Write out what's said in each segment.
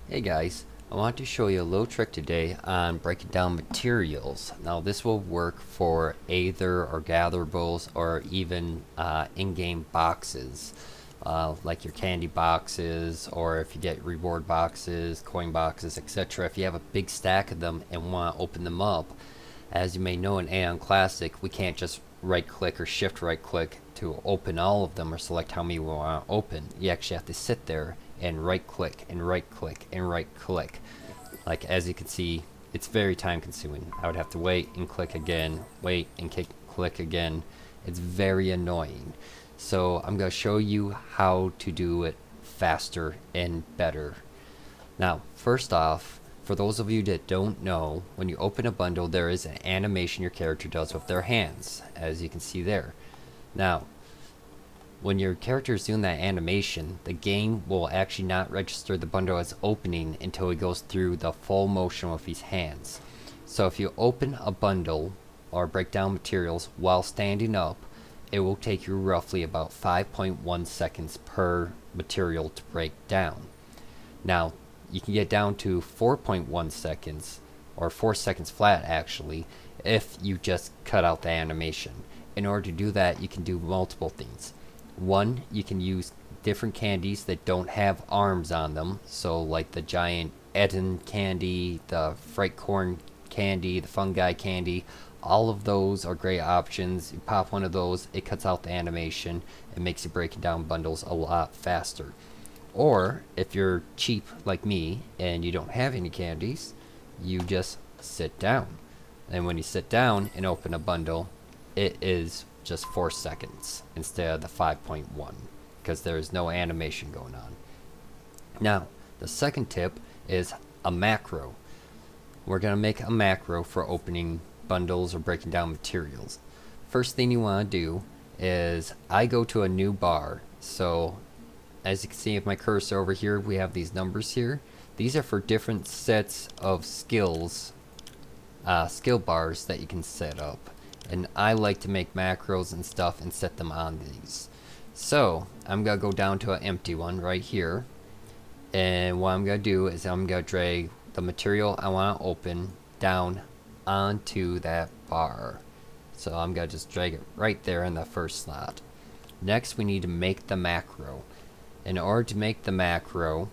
Hey guys, I want to show you a little trick today on breaking down materials. Now this will work for Aether or gatherables or even in-game boxes, like your candy boxes, or if you get reward boxes, coin boxes, etc. If you have a big stack of them and want to open them up, as you may know in Aion Classic, we can't just right click or shift right click to open all of them or select how many we want to open. You actually have to sit there and right click and right click and right click. Like as you can see, it's very time consuming. I would have to wait and click again, wait and click again. It's very annoying. So I'm going to show you how to do it faster and better. Now, first off, for those of you that don't know, when you open a bundle, there is an animation your character does with their hands, as you can see there. Now, when your character is doing that animation, the game will actually not register the bundle as opening until he goes through the full motion with his hands. So if you open a bundle or break down materials while standing up, it will take you roughly about 5.1 seconds per material to break down. Now, you can get down to 4.1 seconds, or 4 seconds flat actually, if you just cut out the animation. In order to do that, you can do multiple things. One, you can use different candies that don't have arms on them, so like the giant Eden candy, the fright corn candy, the fungi candy. All of those are great options. You pop one of those, it cuts out the animation and makes you breaking down bundles a lot faster. Or if you're cheap like me and you don't have any candies, you just sit down. And when you sit down and open a bundle, it is just 4 seconds instead of the 5.1 because there is no animation going on. Now, the second tip is a macro. We're going to make a macro for opening bundles or breaking down materials. First thing you want to do is I go to a new bar. So as you can see with my cursor over here, we have these numbers here. These are for different sets of skills, skill bars that you can set up. And I like to make macros and stuff and set them on these. So I'm going to go down to an empty one right here. And what I'm going to do is I'm going to drag the material I want to open down onto that bar. So I'm going to just drag it right there in the first slot. Next we need to make the macro. In order to make the macro,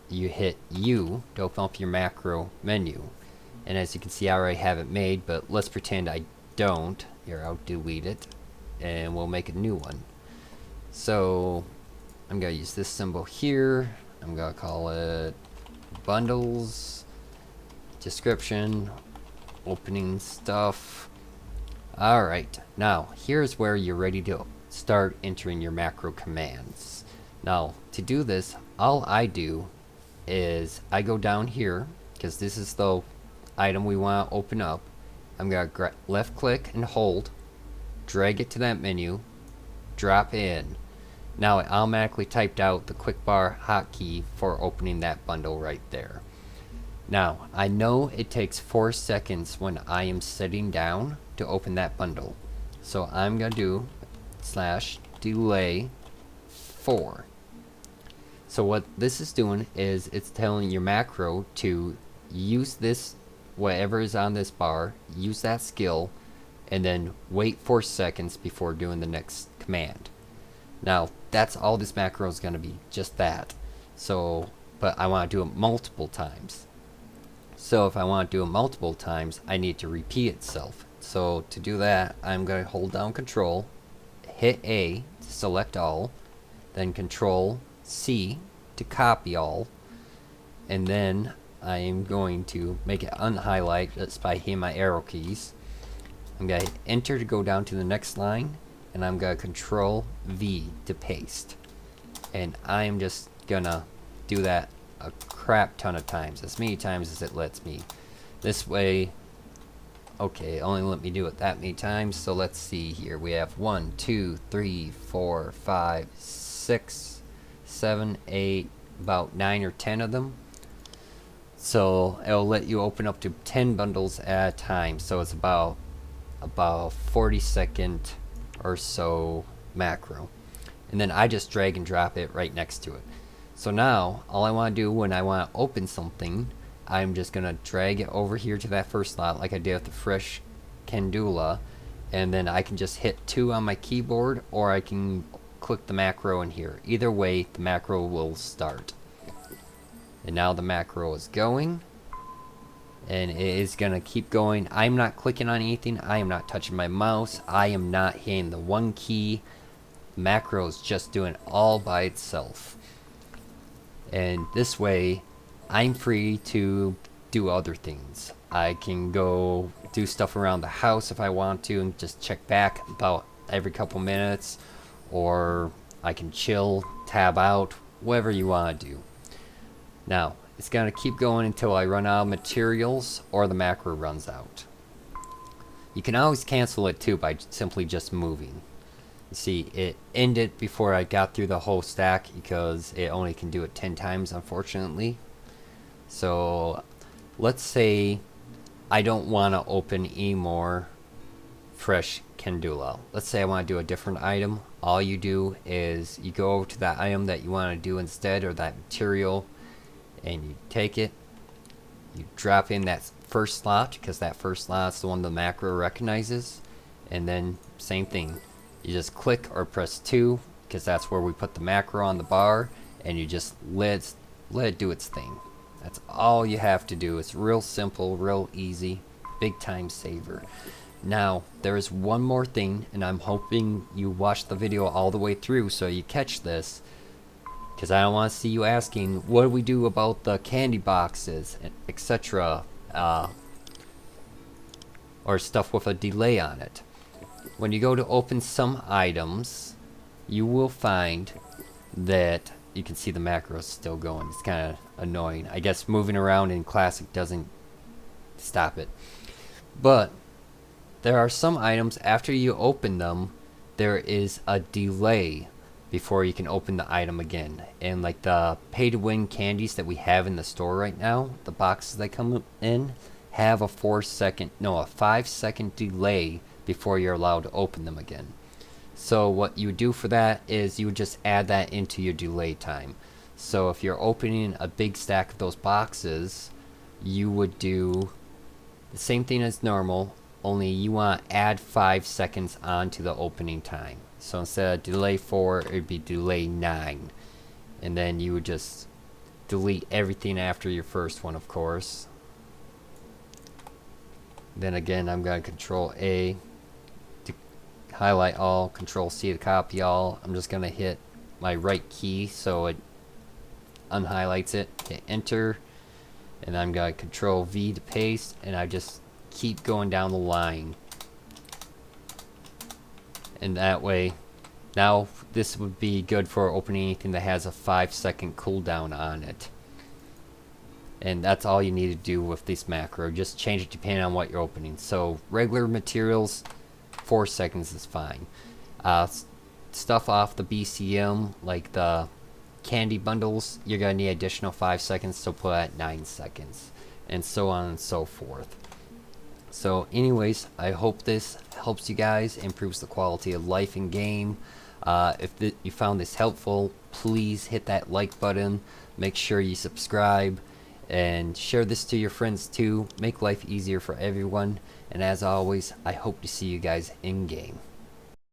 you hit U to open up your macro menu. And as you can see, I already have it made, but let's pretend I don't. Here, I'll delete it and we'll make a new one. So I'm going to use this symbol here. I'm going to call it bundles, description, opening stuff. Alright, now here's where you're ready to start entering your macro commands. Now, to do this, all I do is I go down here, because this is the item we want to open up. I'm going to left click and hold, drag it to that menu, drop in. Now it automatically typed out the quick bar hotkey for opening that bundle right there. Now, I know it takes 4 seconds when I am sitting down to open that bundle. So I'm going to do /delay 4. So what this is doing is it's telling your macro to use this, whatever is on this bar, use that skill, and then wait 4 seconds before doing the next command. Now, that's all this macro is going to be, just that. So, but I want to do it multiple times. So if I want to do it multiple times, I need to repeat itself. So to do that, I'm going to hold down Control, hit A to select all, then Control C to copy all, and then I am going to make it unhighlight just by hitting my arrow keys. I'm going to enter to go down to the next line, and I'm going to Control V to paste. And I am just going to do that a crap ton of times, as many times as it lets me. This way, okay, only let me do it that many times. So let's see here. We have 1, 2, 3, 4, 5, 6, 7, 8, about 9 or 10 of them. So it'll let you open up to 10 bundles at a time. So it's about 40-second or so macro. And then I just drag and drop it right next to it. So now all I want to do when I want to open something, I'm just going to drag it over here to that first slot like I did with the fresh candula, and then I can just hit 2 on my keyboard, or I can click the macro in here. Either way, the macro will start. And now the macro is going, and it is going to keep going. I'm not clicking on anything. I am not touching my mouse. I am not hitting the 1 key. The macro is just doing it all by itself. And this way, I'm free to do other things. I can go do stuff around the house if I want to and just check back about every couple minutes, or I can chill, tab out, whatever you want to do. Now, it's going to keep going until I run out of materials or the macro runs out. You can always cancel it too by simply just moving. You see, it ended before I got through the whole stack because it only can do it 10 times, unfortunately. So, let's say I don't want to open any more fresh candula. Let's say I want to do a different item. All you do is you go over to that item that you want to do instead, or that material, and you take it, you drop in that first slot, because that first slot is the one the macro recognizes, and then same thing. You just click or press 2, because that's where we put the macro on the bar, and you just let it do its thing. That's all you have to do. It's real simple, real easy, big time saver. Now, there is one more thing, and I'm hoping you watch the video all the way through so you catch this, because I don't want to see you asking, what do we do about the candy boxes, etc., or stuff with a delay on it. When you go to open some items, you will find that you can see the macros still going. It's kind of annoying. I guess moving around in Classic doesn't stop it. But there are some items, after you open them, there is a delay before you can open the item again. And like the pay-to-win candies that we have in the store right now, the boxes that come in have a 5-second delay before you're allowed to open them again. So what you would do for that is you would just add that into your delay time. So if you're opening a big stack of those boxes, you would do the same thing as normal, only you want to add 5 seconds onto the opening time. So instead of delay 4, it would be delay 9. And then you would just delete everything after your first one, of course. Then again, I'm going to Control A to highlight all, Control C to copy all. I'm just going to hit my right key so it unhighlights it, hit enter, and I'm going to Control V to paste, and I just keep going down the line. And that way, now this would be good for opening anything that has a 5-second cooldown on it. And that's all you need to do with this macro. Just change it depending on what you're opening. So regular materials, 4 seconds is fine. Stuff off the BCM, like the candy bundles, you're going to need additional 5 seconds, so put at 9 seconds. And so on and so forth. So anyways, I hope this helps you guys, improves the quality of life in game. If you found this helpful, please hit that like button. Make sure you subscribe. And share this to your friends too. Make life easier for everyone. And as always, I hope to see you guys in game.